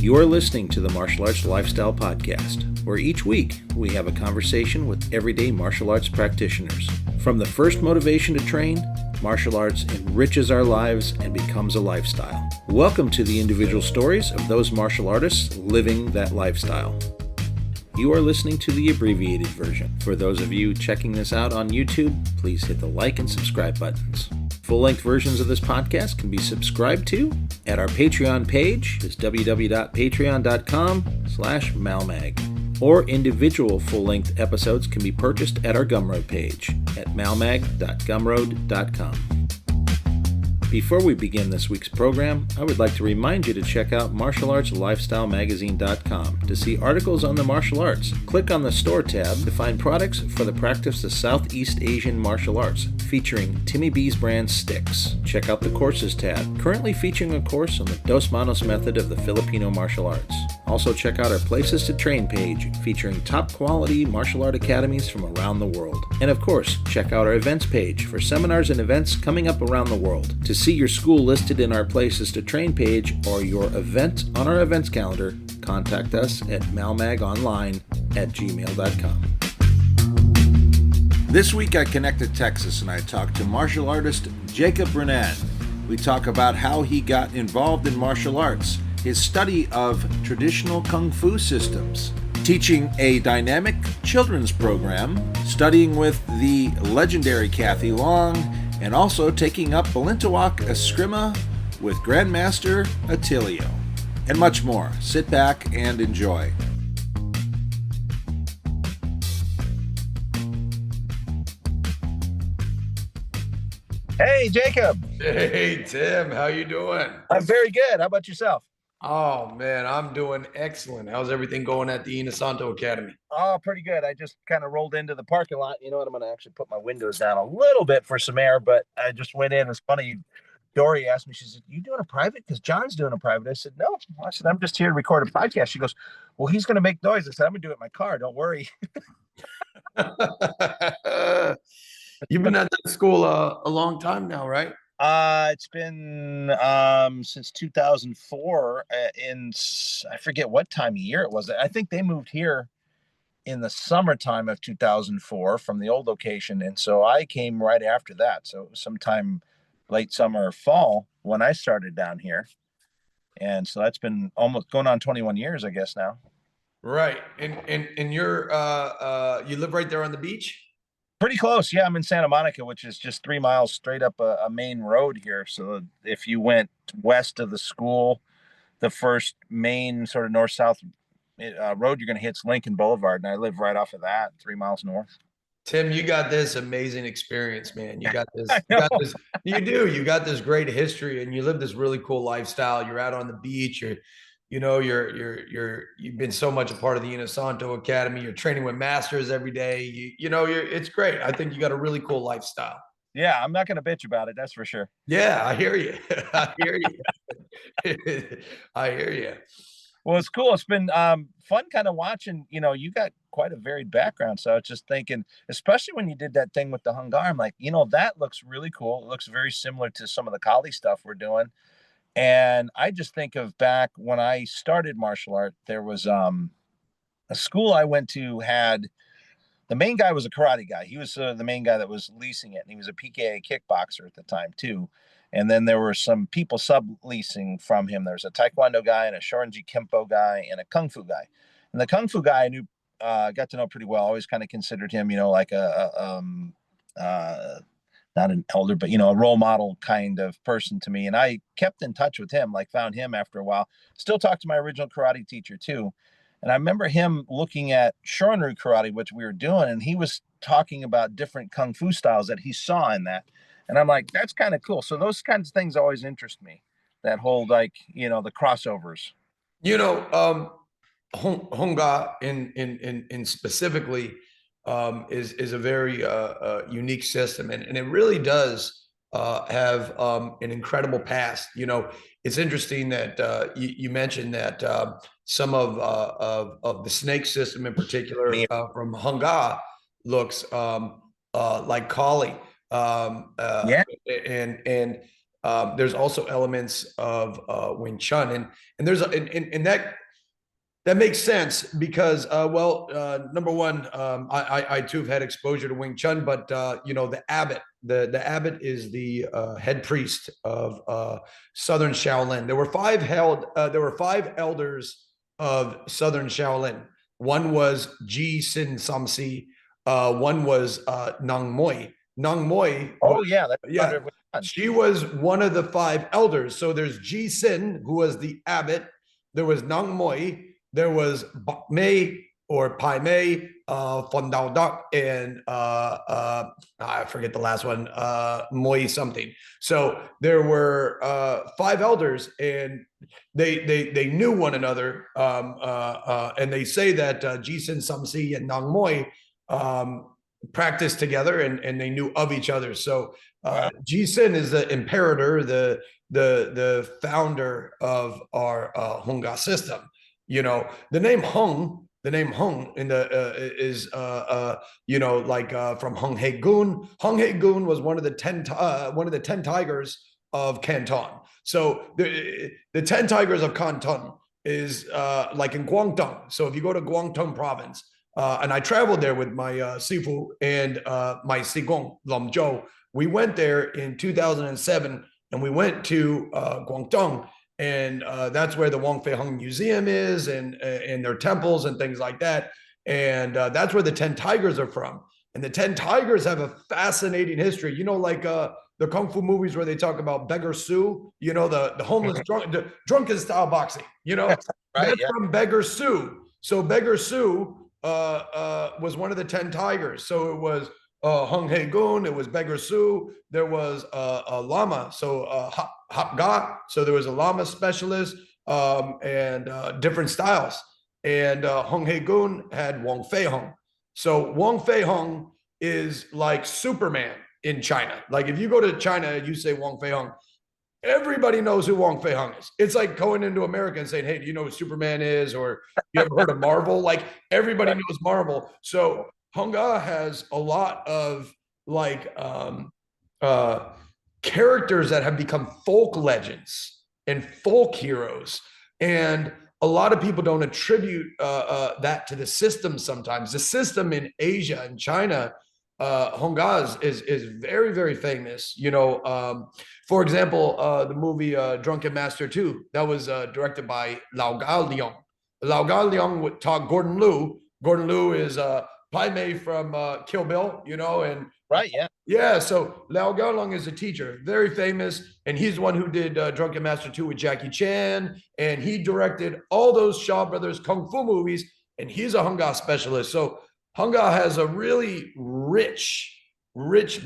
You are listening to the Martial Arts Lifestyle Podcast, where each week we have a conversation with everyday martial arts practitioners. From the first motivation to train, martial arts enriches our lives and becomes a lifestyle. Welcome to the individual stories of those martial artists living that lifestyle. You are listening to the abbreviated version. For those of you checking this out on YouTube, please hit the like and subscribe buttons. Full-length versions of this podcast can be subscribed to at our Patreon page, is www.patreon.com/malmag. Or individual full-length episodes can be purchased at our Gumroad page at malmag.gumroad.com. Before we begin this week's program, I would like to remind you to check out martialartslifestylemagazine.com to see articles on the martial arts. Click on the store tab to find products for the practice of Southeast Asian martial arts, featuring Timmy B's brand sticks. Check out the courses tab, currently featuring a course on the Dos Manos method of the Filipino martial arts. Also check out our Places to Train page, featuring top quality martial art academies from around the world. And of course, check out our events page for seminars and events coming up around the world. To see your school listed in our Places to Train page or your event on our events calendar, contact us at malmagonline@gmail.com. This week I connected Texas and I talked to martial artist Jacob Brinnand. We talk about how he got involved in martial arts, his study of traditional kung fu systems, teaching a dynamic children's program, studying with the legendary Kathy Long, and also taking up Balintawak Escrima with Grand Master Atillo, and much more. Sit back and enjoy. Hey, Jacob. Hey, Tim. How you doing? I'm very good. How about yourself? Oh, man, I'm doing excellent. How's everything going at the Inosanto Academy? Oh, pretty good. I just kind of rolled into the parking lot. You know what? I'm going to actually put my windows down a little bit for some air, but I just went in. It's funny. Dory asked me, she said, "You doing a private? Because John's doing a private." I said, "No." I said, "I'm just here to record a podcast." She goes, "Well, he's going to make noise." I said, "I'm going to do it in my car. Don't worry." You've been at that school a long time now, right? It's been since 2004 I forget what time of year it was. I think they moved here in the summertime of 2004 from the old location, and so I came right after that. So it was sometime late summer or fall when I started down here, and so that's been almost going on 21 years, I guess now. Right. And you're you live right there on the beach? Pretty close. Yeah, I'm in Santa Monica, which is just 3 miles straight up a main road here. So if you went west of the school, the first main sort of north-south road you're going to hit is Lincoln Boulevard, and I live right off of that, 3 miles north. Tim, you got this amazing experience, man. You got this, you got this great history, and you live this really cool lifestyle. You're out on the beach, you've been so much a part of the Inosanto Academy. You're training with masters every day. It's great. I think you got a really cool lifestyle. Yeah, I'm not going to bitch about it. That's for sure. Yeah, I hear you. I hear you. I hear you. Well, it's cool. It's been fun kind of watching, you got quite a varied background. So I was just thinking, especially when you did that thing with the Hungar, I'm like, that looks really cool. It looks very similar to some of the Kali stuff we're doing. And I just think of back when I started martial art, there was a school I went to had, the main guy was a karate guy. He was the main guy that was leasing it. And he was a PKA kickboxer at the time too. And then there were some people subleasing from him. There's a Taekwondo guy and a Shorinji Kempo guy and a Kung Fu guy. And the Kung Fu guy I knew, got to know pretty well. Always kind of considered him, like not an elder, but, a role model kind of person to me. And I kept in touch with him, found him after a while, still talked to my original karate teacher too. And I remember him looking at Shorin-ryu karate, which we were doing, and he was talking about different Kung Fu styles that he saw in that. And I'm like, that's kind of cool. So those kinds of things always interest me, that whole, the crossovers. Honga in specifically, is a very unique system, and it really does have an incredible past. It's interesting that you mentioned that some of the snake system in particular from Hunga looks like Kali. Yeah. And There's also elements of Wing Chun, and there's and that makes sense because, number one, I too have had exposure to Wing Chun, but the abbot, the abbot is the head priest of Southern Shaolin. There were five elders of Southern Shaolin. One was Ji Sin Samsi. One was Nang Moi. Nang Moi. Oh yeah, that's Yeah, she was one of the five elders. So there's Ji Sin, who was the abbot. There was Nang Moi. There was Bak Mei or Pai Mei, Fon Dao Dak, and I forget the last one, Moi something. So there were five elders, and they knew one another, and they say that Jisun Samsi and Nang Moi practiced together, and they knew of each other. So Jisun is the imperator, the founder of our Honga system. The name Hung in the is from Hung He Gun. Hung He Gun was one of the 10 tigers of Canton. So the 10 tigers of Canton is like in Guangdong. So if you go to Guangdong province, and I traveled there with my Sifu and my Sigong Lam Zhou, we went there in 2007, and we went to Guangdong. And that's where the Wang Fei Hung Museum is, and their temples and things like that. And that's where the 10 tigers are from. And the 10 tigers have a fascinating history. Like the Kung Fu movies where they talk about Beggar Sue, the homeless drunken style boxing, right, that's from Beggar Sue. So Beggar Sue was one of the 10 tigers. So it was Hung He Gun, it was Beggar Sue, there was a Lama, so Hap Ga, so there was a Lama specialist, and different styles. And Hung He Gun had Wang Fei Hung. So Wang Fei Hung is like Superman in China. Like if you go to China, you say Wang Fei Hung, everybody knows who Wang Fei Hung is. It's like going into America and saying, hey, do you know who Superman is? Or you ever heard of Marvel? Like everybody knows Marvel. So Honga has a lot of characters that have become folk legends and folk heroes. And a lot of people don't attribute that to the system sometimes. The system in Asia and China, Honga is very, very famous. For example, the movie Drunken Master 2, that was directed by Lao Ga Leong. Lao Ga Leong taught Gordon Liu. Gordon Liu is Pai Mei from Kill Bill, and right, yeah. Yeah, so Lao Gaolong is a teacher, very famous, and he's the one who did Drunken Master 2 with Jackie Chan, and he directed all those Shaw Brothers Kung Fu movies, and he's a Honga specialist. So Honga has a really rich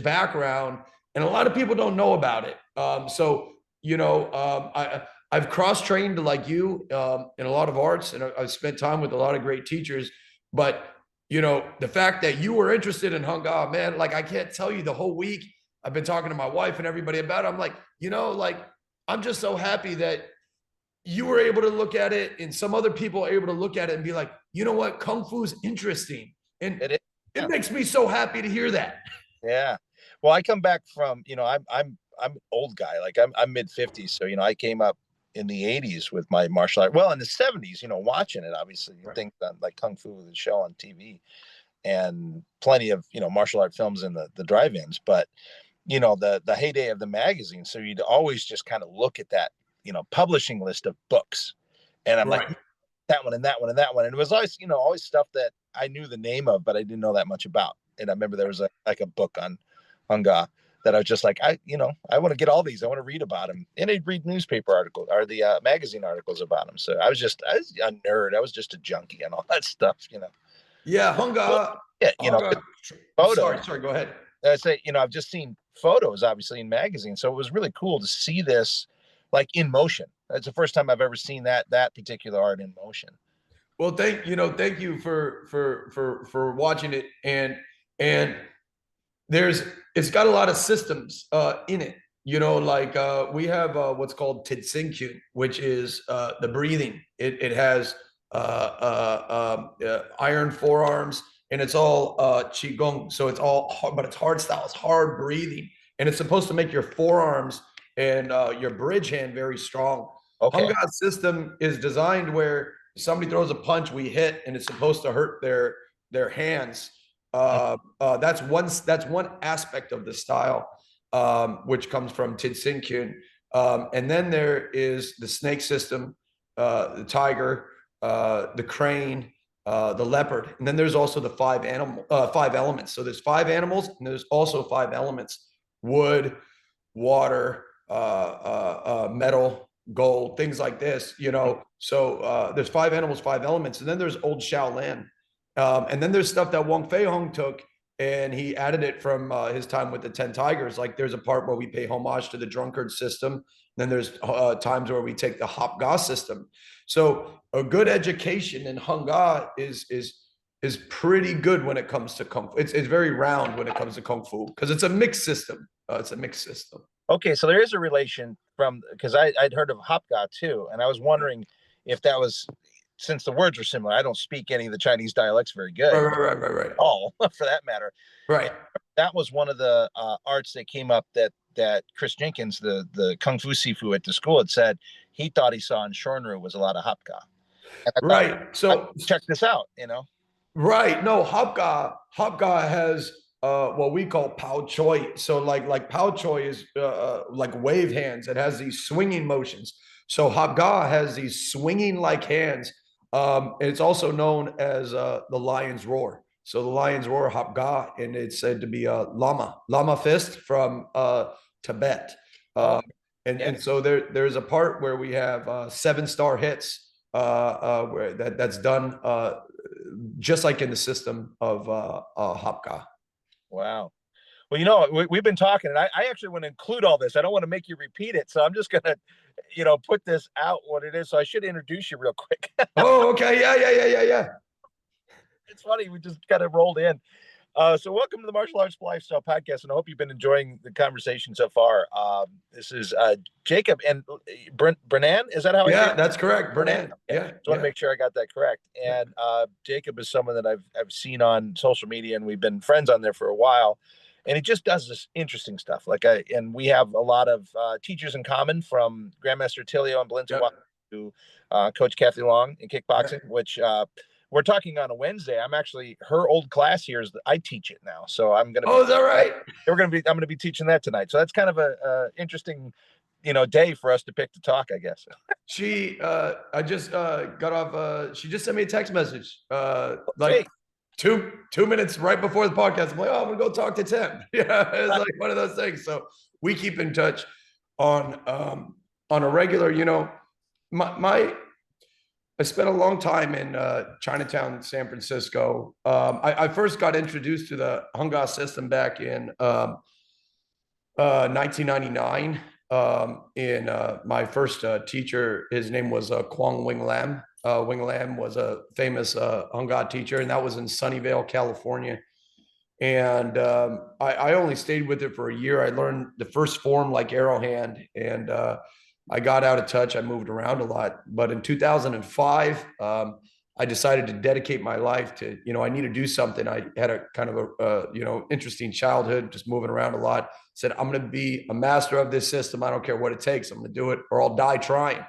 background, and a lot of people don't know about it. I've cross-trained like you in a lot of arts, and I've spent time with a lot of great teachers, but the fact that you were interested in Honga, man, like I can't tell you, the whole week I've been talking to my wife and everybody about it. I'm like, I'm just so happy that you were able to look at it, and some other people are able to look at it and be like, you know what, Kung Fu is interesting. And it makes me so happy to hear that. Yeah. Well, I come back from, I'm an old guy, like I'm mid-50s. So, I came up in the 80s with my martial art. Well, in the 70s, watching it, obviously, right. Things like Kung Fu, the show on TV, and plenty of, martial art films in the drive-ins. But, the heyday of the magazine. So you'd always just kind of look at that, publishing list of books. And I'm right. Like, that one and that one and that one. And it was always, always stuff that I knew the name of, but I didn't know that much about. And I remember there was a book on Honga that I was just like, I want to get all these. I want to read about them. And I'd read newspaper articles or the magazine articles about them. So I was a nerd. I was just a junkie and all that stuff, Yeah, Honga. Yeah, photos. Sorry, go ahead. I say, I've just seen photos, obviously, in magazines. So it was really cool to see this, like, in motion. That's the first time I've ever seen that particular art in motion. Well, thank you for watching it, and it's got a lot of systems in it. We have what's called Tidsinkyun, which is the breathing. It has iron forearms, and it's all qigong. So it's all hard, but it's hard style. It's hard breathing, and it's supposed to make your forearms and your bridge hand very strong. Okay. Hunga's system is designed where somebody throws a punch, we hit, and it's supposed to hurt their hands. That's one aspect of the style, which comes from Tidsinkyun. And then there is the snake system, the tiger, the crane, the leopard, and then there's also the five elements. So there's five animals, and there's also five elements: wood, water, metal, gold, things like this. So there's five animals, five elements, and then there's old Shaolin, and then there's stuff that Wong Fei Hung took and he added it from his time with the 10 Tigers. Like there's a part where we pay homage to the drunkard system. Then there's times where we take the Hop Ga system. So a good education in Hung Ga is pretty good when it comes to Kung Fu. It's very round when it comes to Kung Fu because it's a mixed system. It's a mixed system. Okay, so there is a relation from because I'd heard of Hopga too, and I was wondering if that was since the words are similar. I don't speak any of the Chinese dialects very good, Right. all for that matter. Right. That was one of the arts that came up that Chris Jenkins, the Kung Fu Sifu at the school, had said he thought he saw in Shornru was a lot of Hopga. Right. So check this out, Right. No, Hopga has what we call Pao Choi. So like Pao Choi is like wave hands. It has these swinging motions. So Hopga has these swinging like hands. It's also known as the lion's roar. So the lion's roar, Hopga, and it's said to be a lama fist from Tibet. And so there's a part where we have 7-star hits where that's done just like in the system of Hopga. Wow. Well, we've been talking, and I actually want to include all this. I don't want to make you repeat it, so I'm just gonna, put this out what it is. So I should introduce you real quick. Oh, okay, yeah. It's funny, we just kind of rolled in. So welcome to the Martial Arts Lifestyle Podcast, and I hope you've been enjoying the conversation so far. This is Jacob and Brinnand. Is that how I say it? That's correct, Brinnand. Yeah. Just want to make sure I got that correct. And Jacob is someone that I've seen on social media, and we've been friends on there for a while. And he just does this interesting stuff. And we have a lot of teachers in common, from Grand Master Atillo and Balintawak to Coach Kathy Long in kickboxing, which we're talking on a Wednesday. I'm actually her old class here is I teach it now, so I'm gonna. Oh, is that right? I'm gonna be teaching that tonight. So that's kind of a interesting, day for us to pick to talk, I guess. I just got off. She just sent me a text message, like 2 minutes right before the podcast. I'm like, oh, I'm gonna go talk to Tim. Yeah, it's like one of those things. So we keep in touch on a regular. I spent a long time in Chinatown, San Francisco. I first got introduced to the Hung Ga system back in 1999. In my first teacher, his name was Kwong Wing Lam. Wing Lam was a famous Hung Ga teacher, and that was in Sunnyvale, California. And I only stayed with it for a year. I learned the first form like arrow hand, and I got out of touch. I moved around a lot. But in 2005, I decided to dedicate my life to, I need to do something. I had a kind of a, interesting childhood, just moving around a lot. Said, I'm going to be a master of this system. I don't care what it takes. I'm going to do it or I'll die trying.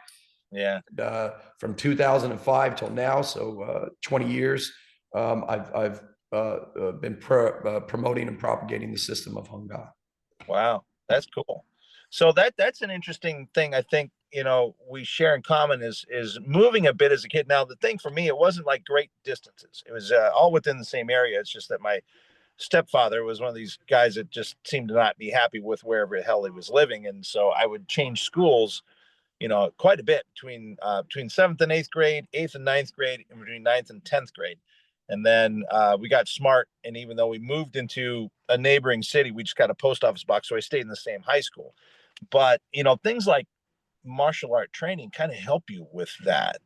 Yeah. And, from 2005 till now, so 20 years, I've been promoting and propagating the system of Hung Ga. Wow, that's cool. So that's an interesting thing. I think we share in common is moving a bit as a kid. Now the thing for me, it wasn't like great distances. It was all within the same area. It's just that my stepfather was one of these guys that just seemed to not be happy with wherever the hell he was living, and so I would change schools, quite a bit between 7th and 8th grade, 8th and 9th grade, and between 9th and 10th grade. And then we got smart, and even though we moved into a neighboring city, we just got a post office box, so I stayed in the same high school. But things like martial art training kind of help you with that,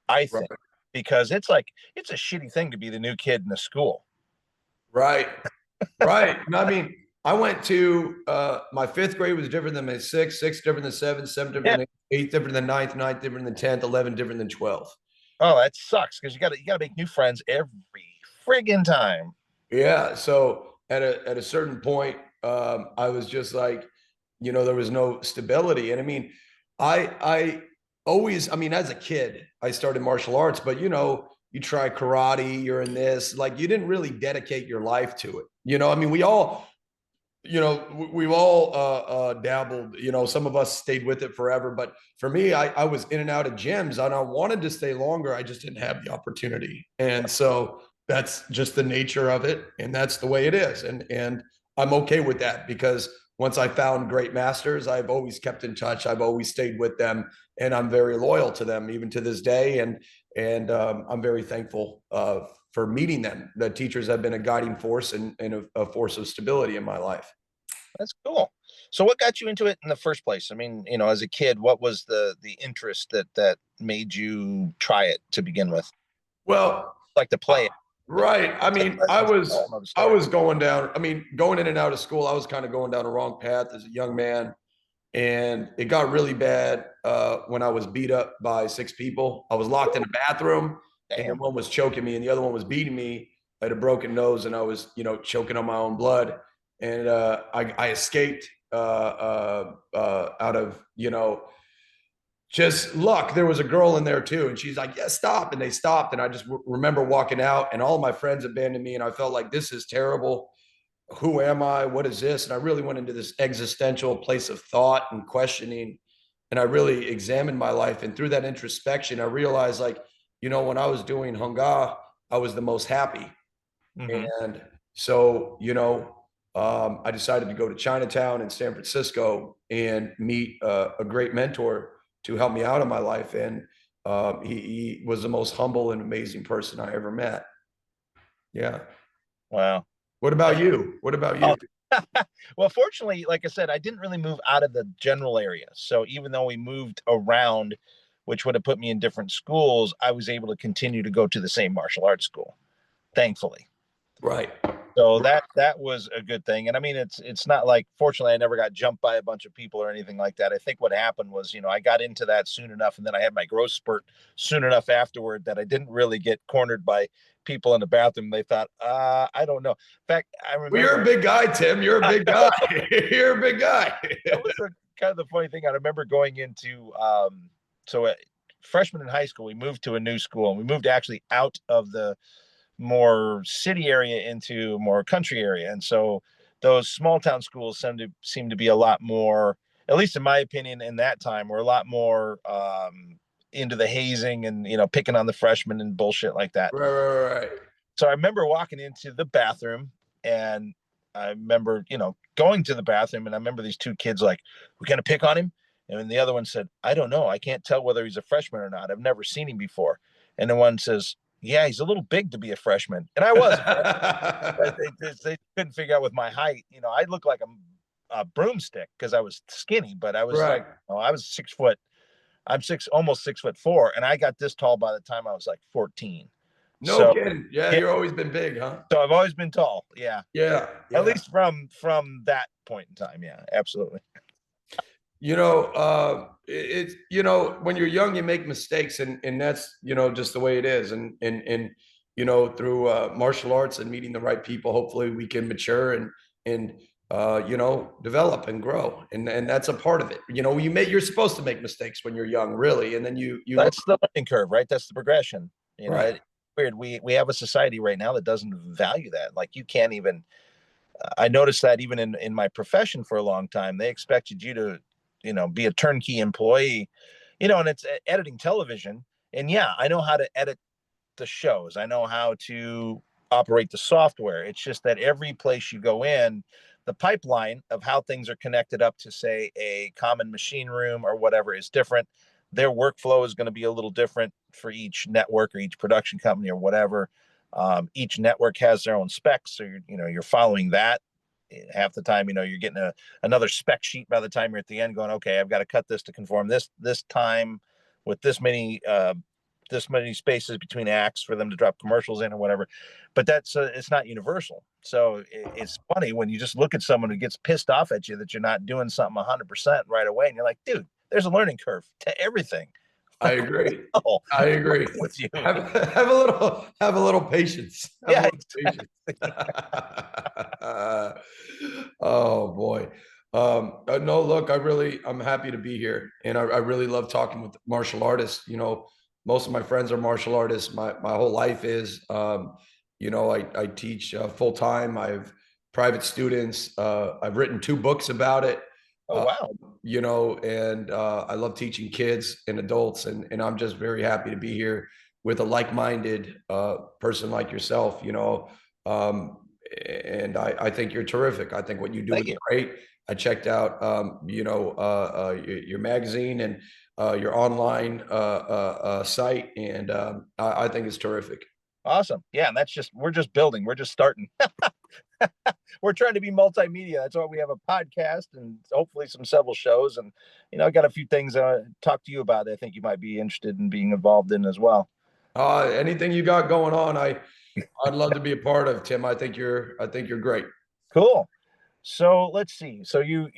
I think, because it's a shitty thing to be the new kid in the school. Right. No, I mean, I went to my 5th grade was different than my 6th different than 7th different than 8th different than 9th different than 10th, 11 different than 12th. Oh, that sucks because you gotta make new friends every friggin' time. Yeah. So at a certain point, I was just like, there was no stability. And I mean, I always, I mean, as a kid, I started martial arts, but you try karate, you're in this, like you didn't really dedicate your life to it. I mean, we've all dabbled, some of us stayed with it forever, but for me, I was in and out of gyms and I wanted to stay longer. I just didn't have the opportunity. And so that's just the nature of it. And that's the way it is. And I'm okay with that, because once I found great masters, I've always kept in touch. I've always stayed with them, and I'm very loyal to them even to this day. And I'm very thankful for meeting them. The teachers have been a guiding force and a force of stability in my life. That's cool. So what got you into it in the first place? I mean, as a kid, what was the interest that made you try it to begin with? Well, Like to play it. right. I mean, I was going down, I mean, going in and out of school, I was kind of going down the wrong path as a young man. And it got really bad when I was beat up by 6 people. I was locked in a bathroom, and one was choking me, and the other one was beating me. I had a broken nose, and I was, choking on my own blood. And I escaped out of, just luck. There was a girl in there too, and she's like, "Yeah, stop!" And they stopped, and I just remember walking out, and all my friends abandoned me, and I felt like this is terrible. Who am I? What is this? And I really went into this existential place of thought and questioning. And I really examined my life. And through that introspection, I realized, like, when I was doing Hunggar, I was the most happy. Mm-hmm. And so, I decided to go to Chinatown in San Francisco and meet a great mentor to help me out in my life. And he was the most humble and amazing person I ever met. Yeah. Wow. What about you? What about you? Well, fortunately, like I said, I didn't really move out of the general area. So even though we moved around, which would have put me in different schools, I was able to continue to go to the same martial arts school, thankfully. Right. So that was a good thing. And I mean, it's not like, fortunately, I never got jumped by a bunch of people or anything like that. I think what happened was, I got into that soon enough, and then I had my growth spurt soon enough afterward that I didn't really get cornered by people in the bathroom. They thought, I don't know. In fact, I remember. Well, you're a big guy, Tim. You're a big guy. You're a big guy. That was kind of the funny thing. I remember going into freshman in high school, we moved to a new school, and we moved actually out of the more city area into more country area. And so those small town schools seem to be a lot more, at least in my opinion, in that time, were a lot more into the hazing and, picking on the freshmen and bullshit like that. Right. So I remember walking into the bathroom, and I remember, going to the bathroom, and I remember these two kids like, "We're going to pick on him." And the other one said, "I don't know. I can't tell whether he's a freshman or not. I've never seen him before." And the one says, "Yeah, he's a little big to be a freshman." And I was. They couldn't figure out with my height. I looked like a broomstick because I was skinny, but I was Right. I was 6 foot. I'm almost 6'4", and I got this tall by the time I was like 14. No So kidding. Yeah, you've always been big, huh? so I've always been tall. Yeah. Yeah. At least from that point in time. Yeah, absolutely. It's when you're young, you make mistakes, and that's just the way it is. And through martial arts and meeting the right people, hopefully we can mature and develop and grow. And that's a part of it. You're supposed to make mistakes when you're young, really, and then you That's the learning curve, right? That's the progression. right. It's weird. We have a society right now that doesn't value that. Like, you can't even. I noticed that even in my profession for a long time, they expected you to, be a turnkey employee, and it's editing television. And yeah, I know how to edit the shows. I know how to operate the software. It's just that every place you go in, the pipeline of how things are connected up to, say, a common machine room or whatever is different. Their workflow is going to be a little different for each network or each production company or whatever. Each network has their own specs, so you're following that. Half the time, you're getting another spec sheet by the time you're at the end, going, okay, I've got to cut this to conform this time with this many spaces between acts for them to drop commercials in or whatever. But that's it's not universal. So it's funny when you just look at someone who gets pissed off at you that you're not doing something 100% right away, and you're like, dude, there's a learning curve to everything. I agree. Oh, I agree with you. Have a little patience. Yeah. Patience. Oh boy. No, look, I'm happy to be here, and I really love talking with martial artists. Most of my friends are martial artists. My whole life is. I teach full time. I have private students. I've written 2 books about it. Oh, Uh, wow. and I love teaching kids and adults, and I'm just very happy to be here with a like-minded person like yourself. Um, and I think you're terrific. I think what you do Thank is you. great. I checked out, your magazine and your online site, and I think it's terrific. Awesome. Yeah, and we're just building. We're just starting. We're trying to be multimedia. That's why we have a podcast and hopefully some several shows. And I got a few things talk to you about that I think you might be interested in being involved in as well. Anything you got going on, I'd love to be a part of, Tim. I think you're great. Cool. So let's see. So you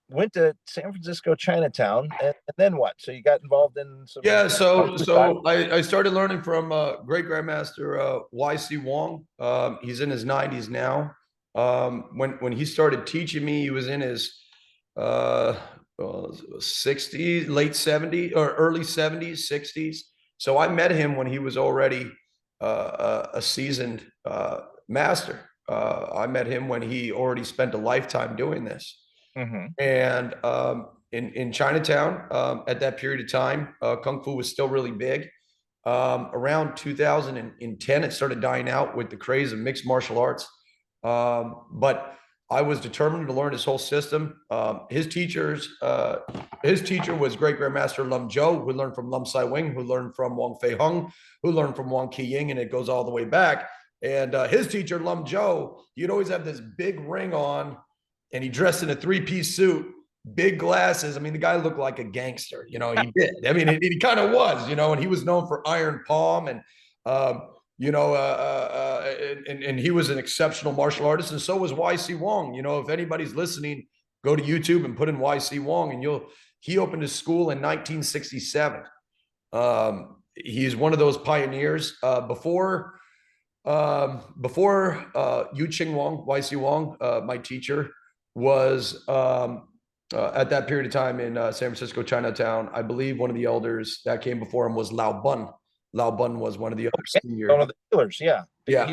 went to San Francisco Chinatown, and then what? So you got involved in some Yeah, I started learning from great Grand Master YC Wong. He's in his 90s now. When he started teaching me, he was in his 60s, late 70s or early 70s, 60s. So I met him when he was already a seasoned master. I met him when he already spent a lifetime doing this. Mm-hmm. And in Chinatown, at that period of time, Kung Fu was still really big. Around 2010, it started dying out with the craze of mixed martial arts. But I was determined to learn his whole system. His teacher was Great Grandmaster Lum Zhou, who learned from Lum Sai Wing, who learned from Wong Fei Hung, who learned from Wong Ki Ying, and it goes all the way back. And his teacher, Lum Zhou, he'd always have this big ring on, and he dressed in a 3-piece suit, big glasses. I mean, the guy looked like a gangster, he did. I mean, he kind of was, and he was known for Iron Palm, and, and he was an exceptional martial artist, and so was YC Wong. If anybody's listening, go to YouTube and put in YC Wong, and he opened his school in 1967. He's one of those pioneers. Before Yu Ching Wong, YC Wong, my teacher, was at that period of time in San Francisco Chinatown. I believe one of the elders that came before him was Lao Bun. Lao Bun was one of the other senior. One of the healers, yeah. Yeah,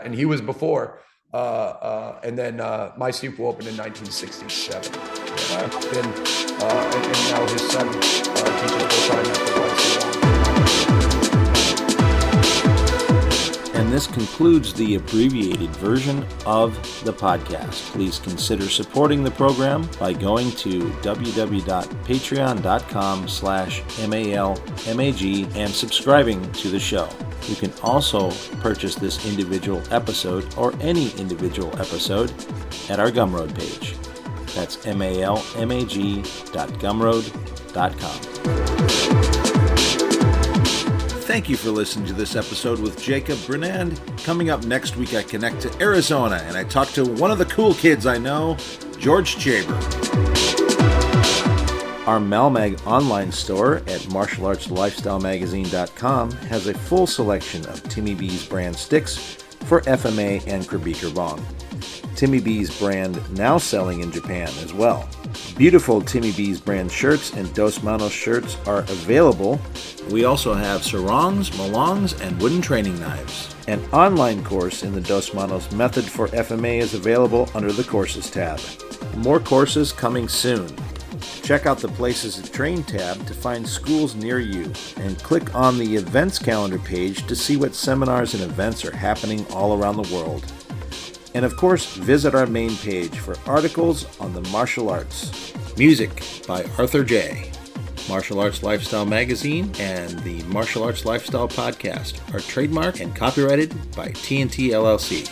and he was before. And then my Sifu opened in 1967. And now his son teaches full-time at the YC Wong. And this concludes the abbreviated version of the podcast. Please consider supporting the program by going to www.patreon.com/MALMAG and subscribing to the show. You can also purchase this individual episode or any individual episode at our Gumroad page. That's malmag.gumroad.com. Thank you for listening to this episode with Jacob Brinnand. Coming up next week, I connect to Arizona and I talk to one of the cool kids I know, George Chaber. Our Malmag online store at martialartslifestylemagazine.com has a full selection of Timmy B's brand sticks for FMA and Krabiker Bong. Timmy B's brand now selling in Japan as well. Beautiful Timmy B's brand shirts and Dos Manos shirts are available. We also have sarongs, malongs, and wooden training knives. An online course in the Dos Manos method for FMA is available under the Courses tab. More courses coming soon. Check out the Places to Train tab to find schools near you, and click on the events calendar page to see what seminars and events are happening all around the world. And of course, visit our main page for articles on the martial arts. Music by Arthur J. Martial Arts Lifestyle Magazine and the Martial Arts Lifestyle Podcast are trademarked and copyrighted by TNT LLC.